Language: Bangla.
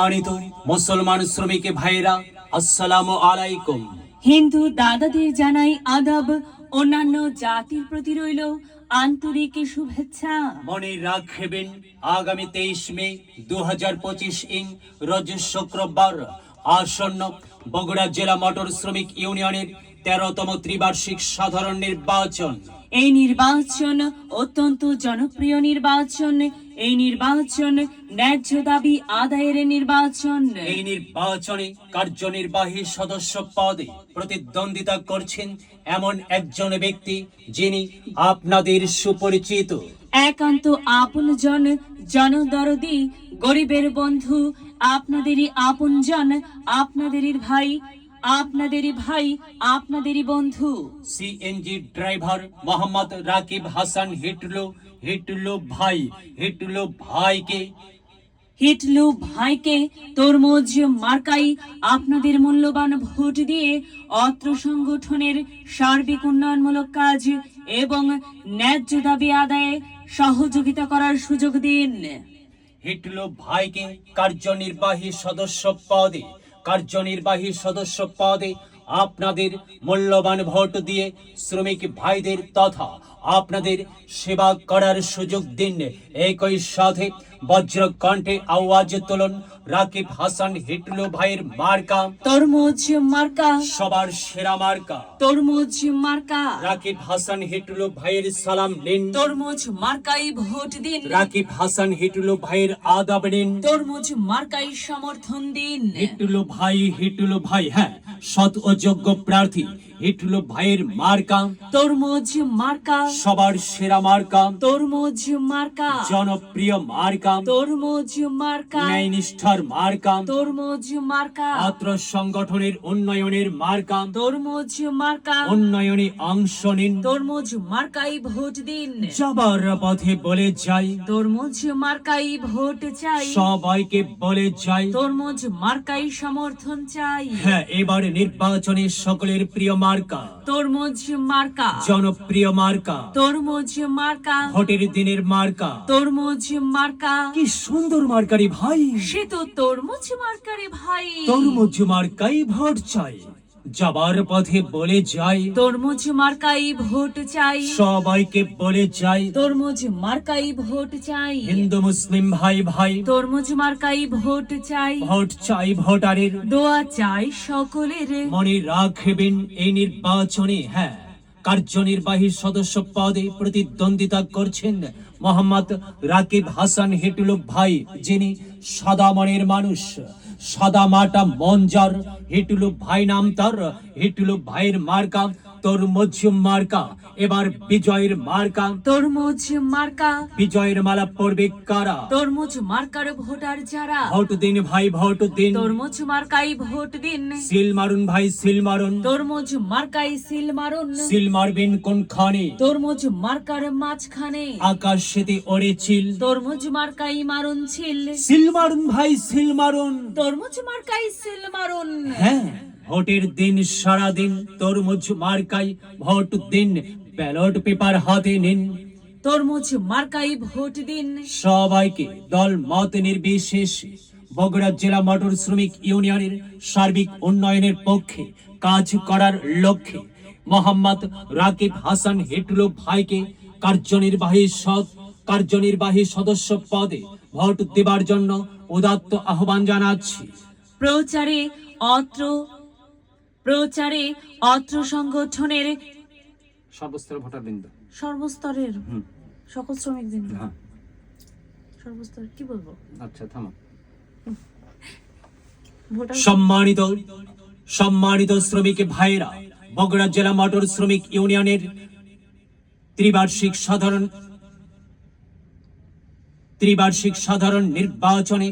সম্মানিত মুসলমান শ্রমিক ভাইরা, আসসালামু আলাইকুম। হিন্দু দাদাদের জানাই আদাব। অন্যান্য জাতির প্রতি রইল আন্তরিক শুভেচ্ছা। মনে রাখবেন, আগামী 23 মে 2025 রোজ শুক্রবার আসন্ন বগুড়া জেলা মোটর শ্রমিক ইউনিয়নের 13তম ত্রিবার্ষিক সাধারণ নির্বাচন। এই নির্বাচন অত্যন্ত জনপ্রিয় নির্বাচন। এই নির্বাচন ন্যায্য দাবি আদায়ের নির্বাচন। এই নির্বাচনে কার্যনির্বাহী সদস্য পদে প্রতিদ্বন্দ্বিতা করছেন এমন একজন ব্যক্তি যিনি আপনাদের সুপরিচিত, একান্ত আপনজন, জনদরদি, গরিবের বন্ধু, আপনাদেরই আপনজন, আপনাদেরই ভাই, আপনাদেরই বন্ধু, সিএনজি ড্রাইভার মোহাম্মদ রাকিব হাসান হিটলু ভাইকে তরমুজ মার্কাই আপনাদের মূল্যবান ভোট দিয়ে অত্র সংগঠনের সার্বিক উন্নয়নমূলক কাজ এবং ন্যায্য দাবি আদায়ে সহযোগিতা করার সুযোগ দিন। হিটলু ভাইকে কার্যনির্বাহী সদস্য পদে আপনাদের মূল্যবান ভোট দিয়ে শ্রমিক ভাইদের তথা আপনাদের সেবা করার সুযোগ দিন। একই সাথে বজ্রকণ্ঠে আওয়াজ তুলুন, রাকিব হাসান হিটলু ভাইয়ের মার্কা তরমুজ মার্কা, সবার সেরা মার্কা তরমুজ মার্কা। রাকিব হাসান হিটলু ভাইয়ের সালাম নিন, তরমুজ মার্কাই ভোট দিন। রাকিব হাসান হিটলু ভাইয়ের আদাব নিন, তরমুজ মার্কাই সমর্থন দিন। হিটলু ভাই হ্যাঁ, সৎ ও যোগ্য প্রার্থী হিটলু ভাইয়ের মার্কা তরমুজ মার্কা, সবার সেরা মার্কা, তরমুজ মার্কা, জনপ্রিয় মার্কা, তরমুজ মার্কা, ন্যায়নিষ্ঠার মার্কা, তরমুজ মার্কা, ছাত্র সংগঠনের উন্নয়নের মার্কা, তরমুজ মার্কা, উন্নয়নে অংশ নিন। তরমুজ মার্কাই ভোট দিন। যাবার পথে বলে যাই, তরমুজ মার্কাই ভোট চাই। সবাইকে বলে যাই, তরমুজ মার্কাই সমর্থন চাই। হ্যাঁ, এবার নির্বাচনে সকলের প্রিয় মার্কা তরমুজ মার্কা, জনপ্রিয় মার্কা, তরমুজ মার্কা, ভোটের দিনের মার্কা। তরমুজ মার্কা। কি সুন্দর মার্কারি ভাই, সে তো তরমুজ মার্কারে ভাই। তরমুজ মার্কাই ভোট চাই। যাবার পথে বলে যাই, তরমুজ মার্কাই ভোট চাই। সবাইকে বলে যাই, তরমুজ মার্কাই ভোট চাই। হিন্দু মুসলিম ভাই ভাই, তরমুজ মার্কাই ভোট চাই। ভোট চাই ভোটারের, দোয়া চাই সকলের। মনে রাখবেন এই নির্বাচনে হ্যাঁ, কার্যনির্বাহী সদস্য পদে প্রতিদ্বন্দ্বিতা করছেন মোহাম্মদ রাকিব হাসান হিটলু ভাই, যিনি সাদা মনের মানুষ, সাদা মাটা মঞ্জার। হিটলু ভাই নাম তার, হিটলু ভাইয়ের মার্কা তরমুজ মার্কা। এবার বিজয়ের মার্কা তরমুজ মার্কা, বিজয়ের মালা পড়বে কারা? তরমুজ মার্কার ভোটার যারা। ভোট দিন ভাই, ভোট দিন, তরমুজ মার্কাই ভোট দিন। সিল মারুন ভাই, সিল মারুন। তরমুজ মার্কাই সিল মারুন। সিল মারবেন কোনখানে? তরমুজ মার্কার মাঝখানে। আকাশ সেতে ওরে চিল, তরমুজ মার্কাই মারুন ছিল। সিল মারুন ভাই, সিল মারুন। তরমুজ মার্কাই সিল মারুন। হ্যাঁ, ভোটের দিন সারাদিন তরমুজ মার্কাই ভোট দিন, ব্যালট পেপার হাতে নিন। তরমুজ মার্কাই ভোট দিন। সবাইকে দল মত নির্বিশেষে বগুড়া জেলা মোটর শ্রমিক ইউনিয়নের সার্বিক উন্নয়নের পক্ষে কাজ করার লক্ষ্যে মোহাম্মদ রাকিব হাসান হিটলু ভাইকে কার্যনির্বাহী সদস্য পদে ভোট দেবার জন্য উদাত্ত আহ্বান জানাচ্ছি। প্রচারে অত্র সংগঠনের সর্বস্তরের ভোটারবৃন্দ, সর্বস্তরের সকল শ্রমিকদের, হ্যাঁ সর্বস্তর কি বলবো, আচ্ছা থামো। ভোটার সম্মানিত শ্রমিক ভাইরা, বগুড়া জেলা মোটর শ্রমিক ইউনিয়নের ত্রিবার্ষিক সাধারণ নির্বাচনে